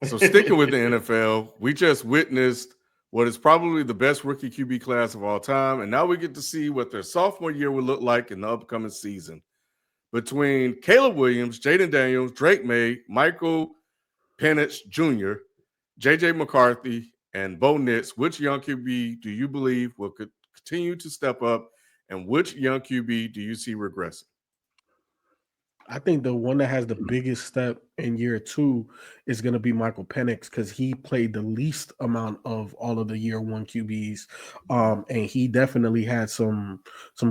So sticking with the NFL, we just witnessed what is probably the best rookie QB class of all time, and now we get to see what their sophomore year will look like in the upcoming season. Between Caleb Williams, Jayden Daniels, Drake Maye, Michael Penix Jr., JJ McCarthy, and Bo Nix, which young QB do you believe will continue to step up, and which young QB do you see regressing? I think the one that has the biggest step in year two is going to be Michael Penix because he played the least amount of all of the year one QBs, and he definitely had some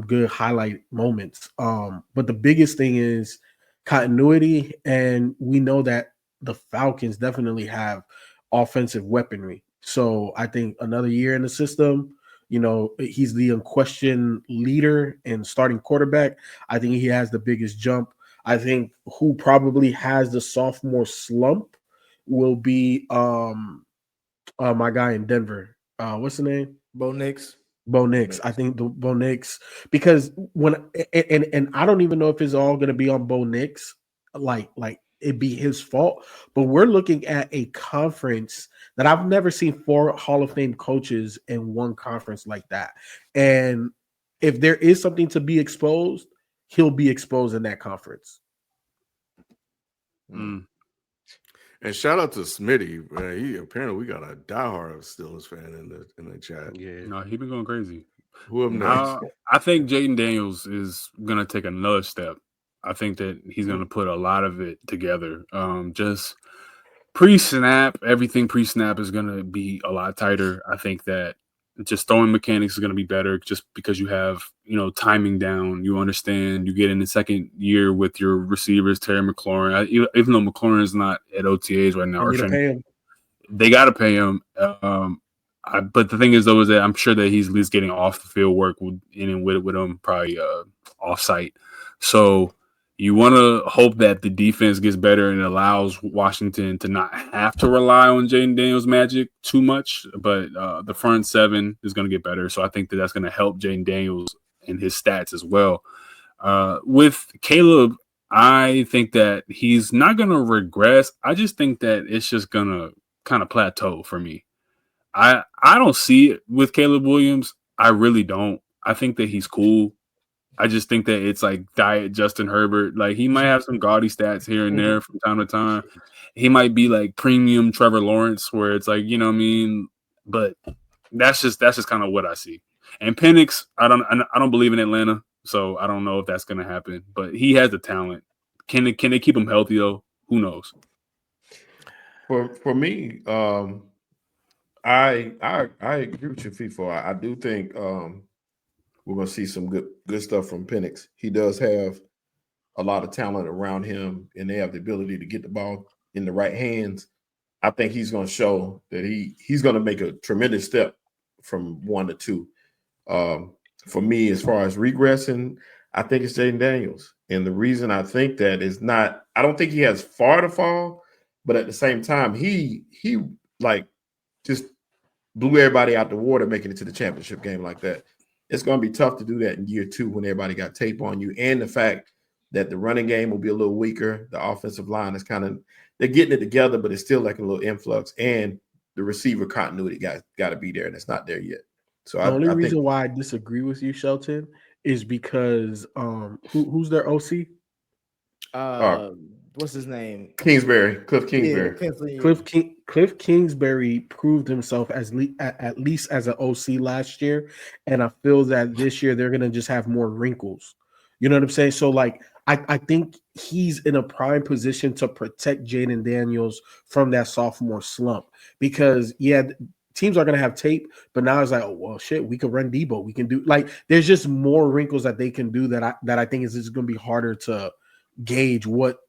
good highlight moments. But the biggest thing is continuity, and we know that the Falcons definitely have offensive weaponry. So I think another year in the system. He's the unquestioned leader and starting quarterback. I think he has the biggest jump. I think who probably has the sophomore slump will be my guy in Denver. What's the name? Bo Nix. Bo Nix. I think the Bo Nix because when and I don't even know if it's all going to be on Bo Nix, like it be his fault. But we're looking at a conference that I've never seen four Hall of Fame coaches in one conference like that. And if there is something to be exposed, he'll be exposed in that conference. And shout out to Smitty. Man, he apparently we got a diehard Steelers fan in the chat. Yeah, no, he been going crazy. Who up next? I think Jayden Daniels is gonna take another step. I think that he's gonna put a lot of it together. Just pre-snap, everything pre-snap is gonna be a lot tighter. I think that just throwing mechanics is going to be better just because you have, timing down. You understand. You get in the second year with your receivers, Terry McLaurin. Even though McLaurin is not at OTAs right now, they got to pay him. But the thing is, though, is that I'm sure that he's at least getting off the field work with him, probably off-site. So you want to hope that the defense gets better and allows Washington to not have to rely on Jayden Daniels' magic too much. But the front seven is going to get better. So I think that that's going to help Jayden Daniels and his stats as well. With Caleb, I think that he's not going to regress. I just think that it's just going to kind of plateau for me. I don't see it with Caleb Williams. I really don't. I think that he's cool. I just think that it's like diet Justin Herbert. Like he might have some gaudy stats here and there from time to time. He might be like premium Trevor Lawrence, where it's like, you know what I mean? But that's just kind of what I see. And Penix, I don't believe in Atlanta, so I don't know if that's gonna happen. But he has the talent. Can they keep him healthy though? Who knows? For me, I agree with you, FIFO. I do think we're going to see some good stuff from Penix. He does have a lot of talent around him, and they have the ability to get the ball in the right hands. I think he's going to show that he's going to make a tremendous step from 1 to 2. For me, as far as regressing, I think it's Jayden Daniels. And the reason I think that is not – I don't think he has far to fall, but at the same time, he like just blew everybody out the water making it to the championship game like that. It's going to be tough to do that in year 2 when everybody got tape on you, and the fact that the running game will be a little weaker. The offensive line is they're getting it together, but it's still like a little influx, and the receiver continuity got to be there, and it's not there yet. So the only reason why I disagree with you, Shelton, is because who's their OC? What's his name? Kingsbury, Cliff Kingsbury. Yeah, Cliff Kingsbury proved himself at least as an OC last year, and I feel that this year they're gonna just have more wrinkles. You know what I'm saying? So like I think he's in a prime position to protect Jayden Daniels from that sophomore slump because teams are gonna have tape, but now it's like, oh well, shit, we can run Debo, we can do like there's just more wrinkles that they can do that I think is just gonna be harder to gauge what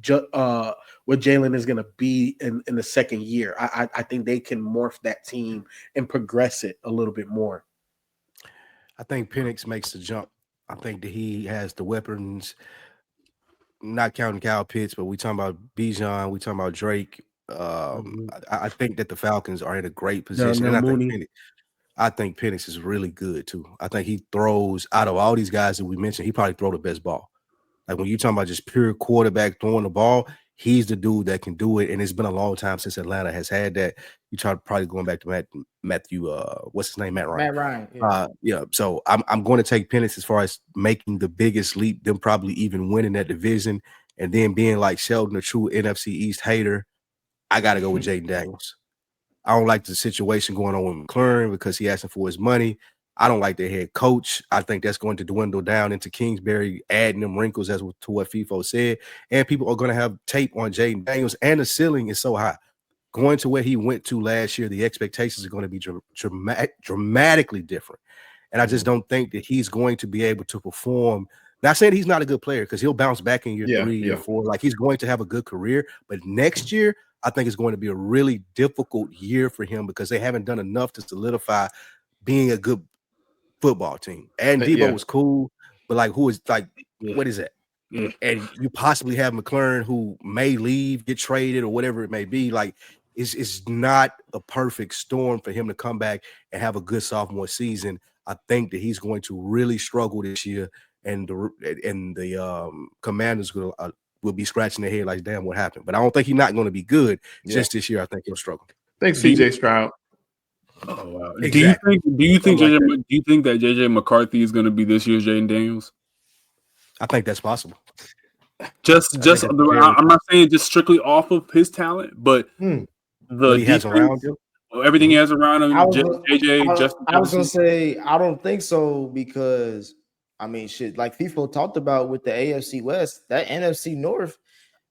Jalen is going to be in the second year. I think they can morph that team and progress it a little bit more. I think Penix makes the jump. I think that he has the weapons, not counting Kyle Pitts, but we talking about Bijan, we talking about Drake. I think that the Falcons are in a great position. And I think Penix is really good too. I think he throws, out of all these guys that we mentioned, he probably throw the best ball. Like when you're talking about just pure quarterback throwing the ball, he's the dude that can do it. And it's been a long time since Atlanta has had that. You try probably going back to Matthew, what's his name? Matt Ryan. Matt Ryan. Yeah. So I'm going to take Penix as far as making the biggest leap, them probably even winning that division, and then being like Sheldon, a true NFC East hater. I got to go with Jayden Daniels. I don't like the situation going on with McLaurin because he asking for his money. I don't like the head coach. I think that's going to dwindle down into Kingsbury, adding them wrinkles as to what FIFO said. And people are going to have tape on Jayden Daniels, and the ceiling is so high. Going to where he went to last year, the expectations are going to be dramatically different. And I just don't think that he's going to be able to perform. Not saying he's not a good player because he'll bounce back in year 3 or 4. Like, he's going to have a good career. But next year, I think it's going to be a really difficult year for him because they haven't done enough to solidify being a good football team. And Debo was cool, but like, who is like, what is that? Yeah. And you possibly have McLaurin who may leave, get traded, or whatever it may be. Like, it's not a perfect storm for him to come back and have a good sophomore season. I think that he's going to really struggle this year, and the Commanders will be scratching their head like, damn, what happened? But I don't think he's not going to be good just this year. I think he'll struggle. Thanks, CJ Stroud. Oh wow! Exactly. Do you think that JJ McCarthy is going to be this year's Jayden Daniels? I think that's possible. I'm not saying just strictly off of his talent, but what he has around him, everything he has around him. I was gonna say I don't think so because I mean, shit, like FIFO talked about with the AFC West, that NFC North.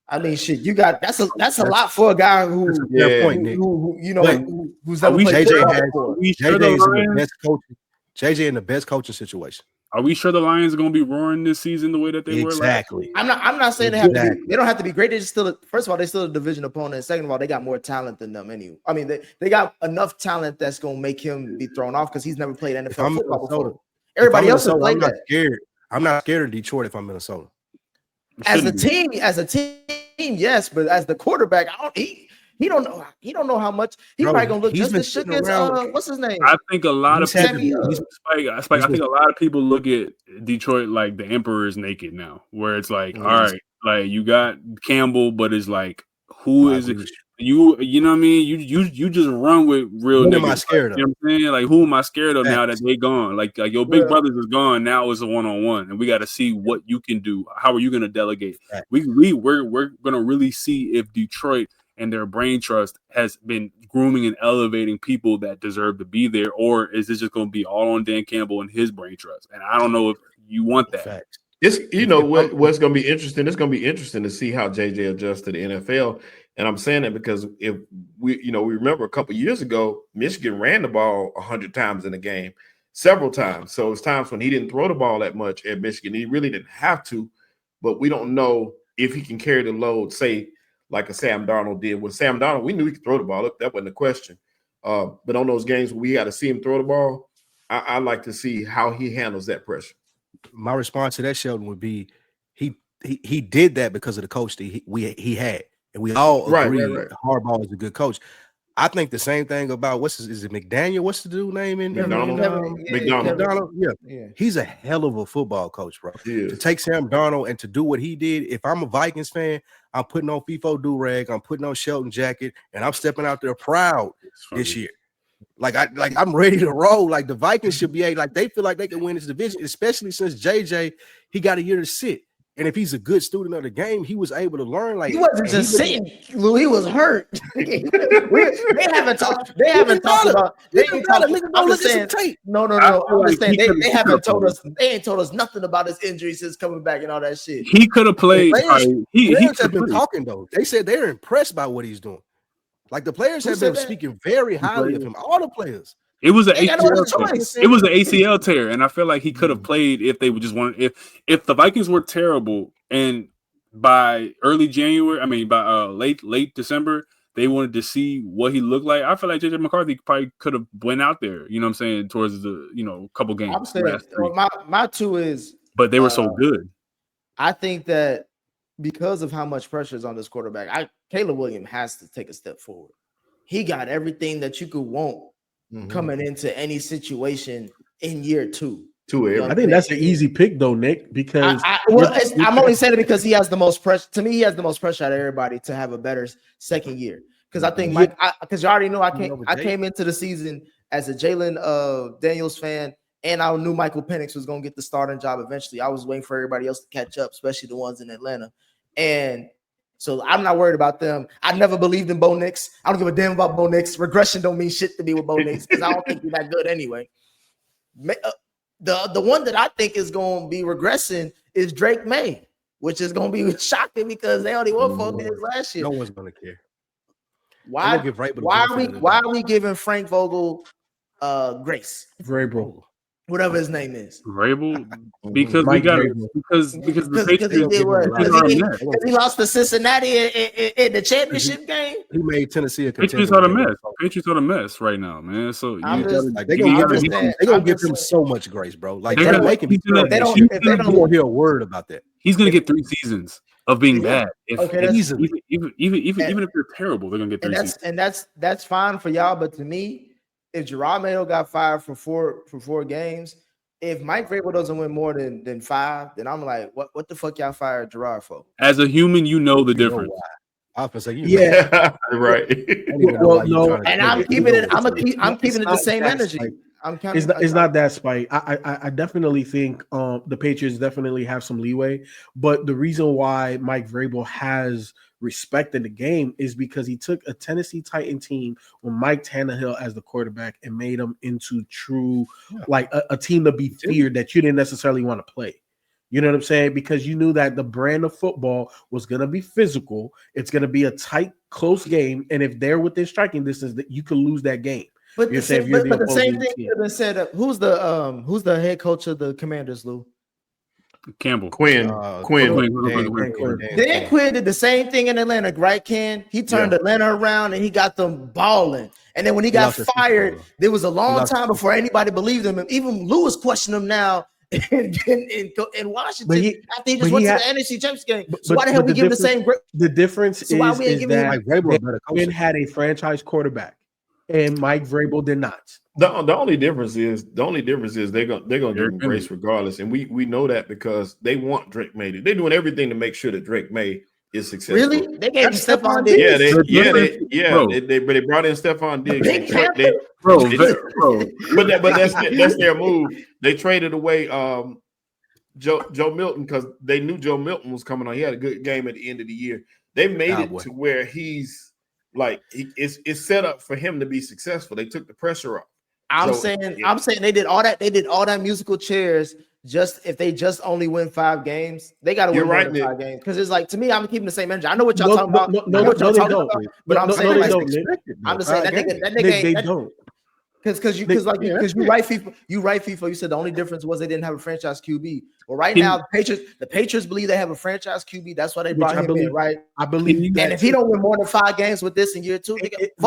I mean, shit, you got that's a lot for a guy who's never played football. JJ in the best coaching situation. Are we sure the Lions are going to be roaring this season the way that they were? Exactly. I'm not saying they don't have to be great. They're just still first of all, they're still a division opponent. And second of all, they got more talent than them anyway. I mean, they got enough talent that's going to make him be thrown off because he's never played NFL football before. Everybody else has played that. Scared. I'm not scared of Detroit if I'm Minnesota. As a team, yes, but as the quarterback, he don't know how much he's probably gonna look just as shook as what's his name. I think a lot of people, I think a lot of people look at Detroit like the Emperor is naked now, where it's like, all right, like you got Campbell, but it's like, who is it? You know what I mean? You just run with real. Who am I scared of? You know what I'm saying? Like, who am I scared of now that they gone? Like your big brothers is gone. Now it's a 1-on-1, and we got to see what you can do. How are you going to delegate? We're going to really see if Detroit and their brain trust has been grooming and elevating people that deserve to be there, or is this just going to be all on Dan Campbell and his brain trust? And I don't know if you want that. Fact. It's what's going to be interesting. It's going to be interesting to see how JJ adjusts to the NFL. And I'm saying that because if we remember a couple years ago, Michigan ran the ball 100 times in a game, several times. So it's times when he didn't throw the ball that much at Michigan. He really didn't have to, but we don't know if he can carry the load, say, like a Sam Darnold did. With Sam Darnold, we knew he could throw the ball. That wasn't a question. But on those games where we got to see him throw the ball, I like to see how he handles that pressure. My response to that, Sheldon, would be he did that because of the coach that he had. And we all agree Harbaugh is a good coach. I think the same thing about is it McDaniel? What's the dude name in McDonald? Yeah. He's a hell of a football coach, bro. To take Sam Darnold and to do what he did. If I'm a Vikings fan, I'm putting on FIFO do-rag, I'm putting on Shelton jacket, and I'm stepping out there proud this year. Like I'm ready to roll. Like the Vikings should be like they feel like they can win this division, especially since JJ he got a year to sit. And if he's a good student of the game, he was able to learn. Like he wasn't just sitting, Lou. He was hurt. They haven't talked about. They ain't talking. I'm just saying. No. I'm just saying they haven't told us. They ain't told us nothing about his injury since coming back and all that shit. He could have played. He have been talking though. They said they're impressed by what he's doing. Like the players have been speaking very highly of him. All the players. It was an ACL tear, and I feel like he could have played if they would just want. If the Vikings were terrible, and by early January, by late December, they wanted to see what he looked like. I feel like JJ McCarthy probably could have went out there. You know what I'm saying? Towards the couple games. I'm saying my two is, but they were so good. I think that because of how much pressure is on this quarterback, Caleb Williams has to take a step forward. He got everything that you could want. Coming into any situation in year 2. Tua. I think that's an easy pick though, Nick, because I'm only saying it because he has the most pressure. To me, he has the most pressure out of everybody to have a better second year. Because I think Mike, because you already know I came into the season as a Jayden Daniels fan, and I knew Michael Penix was going to get the starting job eventually. I was waiting for everybody else to catch up, especially the ones in Atlanta. And so I'm not worried about them. I never believed in Bo Nix. I don't give a damn about Bo Nix. Regression don't mean shit to me with Bo Nix because I don't think he's that good anyway. The one that I think is going to be regressing is Drake Maye, which is going to be shocking because they only won 4 games last year. No one's going to care. Why are we giving Frank Vogel grace? Vrabel, whatever his name is. Vrabel, because we got because the Patriots he lost to Cincinnati in the championship game. He made Tennessee a Patriots are a mess. Patriots are a mess right now, man. So they're gonna give him so much grace, bro. Like they don't hear a word about that. He's gonna get 3 seasons of being bad. Even if they're terrible, they're gonna get 3 seasons. And that's fine for y'all, but to me, if Gerard Mayo got fired for four games, if Mike Vrabel doesn't win more than 5, then I'm like, what the fuck y'all fired Gerard for? As a human, you know the difference. I was like, right. Well, no, and I'm keeping it. I'm keeping it the same energy. It's not that spite. I definitely think the Patriots definitely have some leeway, but the reason why Mike Vrabel has respect in the game is because he took a Tennessee Titan team with Mike Tannehill as the quarterback and made them into true like a team to be feared that you didn't necessarily want to play. You know what I'm saying? Because you knew that the brand of football was going to be physical. It's going to be a tight, close game, and if they're within striking distance, that you could lose that game. But the same thing could have been said. Who's the head coach of the Commanders, Lou? Campbell. Quinn. Dan Quinn did the same thing in Atlanta, right, Ken? He turned Atlanta around and he got them balling. And then when he got fired, there was a long time before anybody believed him. And even Lewis questioned him now in Washington after he just went to the NFC Championship game. So why the hell we give him the same? The difference is that Quinn had a franchise quarterback and Mike Vrabel did not. The only difference is they're gonna give him grace regardless, and we know that because they want Drake Maye. They're doing everything to make sure that Drake Maye is successful. Really? They gave Stephon Diggs. They brought in Stephon Diggs. But that's their move. They traded away Joe Milton because they knew Joe Milton was coming on. He had a good game at the end of the year. They made it to where he's like it's set up for him to be successful. They took the pressure off. I'm saying they did all that. They did all that musical chairs. Just if they just only win 5 games, they got to win more than 5 games. Because it's like to me, I'm keeping the same energy. I know what y'all talking about. But I'm saying that nigga don't. Because you right FIFA. You said the only difference was they didn't have a franchise QB. Well, right now the Patriots believe they have a franchise QB. That's why they brought him in, right? I believe. And if he don't win more than 5 games with this in year 2, it's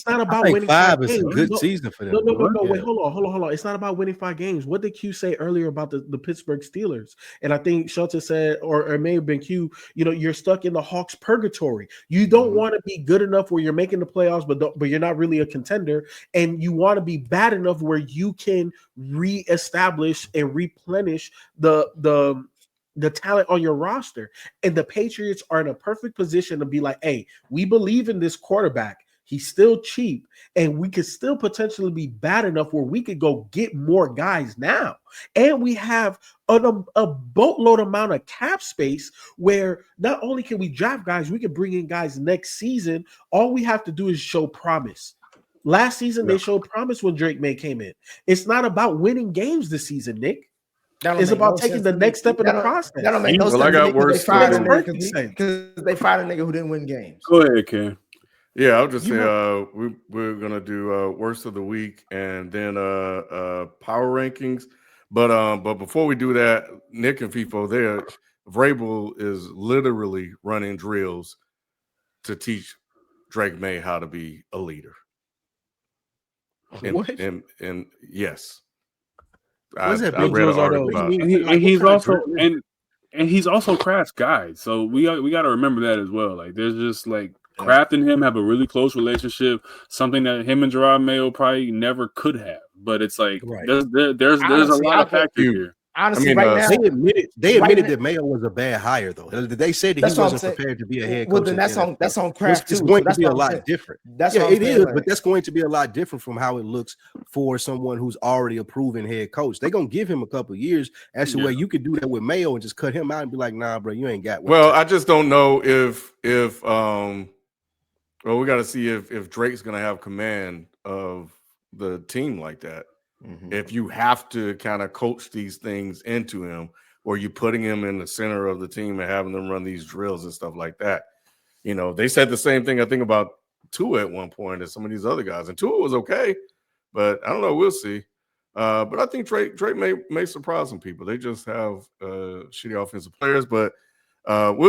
not about winning 5 is a good season for them. No. Wait, hold on. It's not about winning 5 games. What did Q say earlier about the Pittsburgh Steelers? And I think Shelton said, or it may have been Q. You're stuck in the Hawks purgatory. You don't want to be good enough where you're making the playoffs, but you're not really a contender. And you want to be bad enough where you can reestablish and replenish the talent on your roster. And the Patriots are in a perfect position to be like, hey, we believe in this quarterback. He's still cheap, and we could still potentially be bad enough where we could go get more guys now. And we have a boatload amount of cap space where not only can we draft guys, we can bring in guys next season. All we have to do is show promise. Last season, they showed promise when Drake Maye came in. It's not about winning games this season, Nick. It's about taking the next step in the process. That don't make no sense. I got worse. Because they fired a nigga who didn't win games. Go ahead, Ken. Yeah, I'll just say we're gonna do worst of the week and then power rankings. But before we do that, Nick and FIFO Vrabel is literally running drills to teach Drake Maye how to be a leader. And yes, I read an article about it. And he's also Kraft's guy, so we got to remember that as well. Like there's just like Kraft and him have a really close relationship, something that him and Gerard Mayo probably never could have but it's like Right. there's a Honestly, lot of factors you- here. Honestly, mean, right now, They Right admitted now- that Mayo was a bad hire, though. They said that That's he what I'm wasn't saying. prepared to be a head coach. Well, then in the NFL. that's on Kraft It's too. going So that's to be what a I'm lot saying. different. That's Yeah, what I'm it saying, is, like- but that's going to be a lot different from how it looks for someone who's already a proven head coach. They're gonna give him a couple of years. As to where you could do that with Mayo and just cut him out and be like, nah, bro, you ain't got what it Well, takes. I just don't know if well, we got to see if Drake's going to have command of the team like that. Mhm. If you have to kind of coach these things into him, or you putting him in the center of the team and having them run these drills and stuff like that. You know, they said the same thing, I think, about Tua at one point and some of these other guys. And Tua was okay, but I don't know. We'll see. But I think Drake may surprise some people. They just have shitty offensive players, but we'll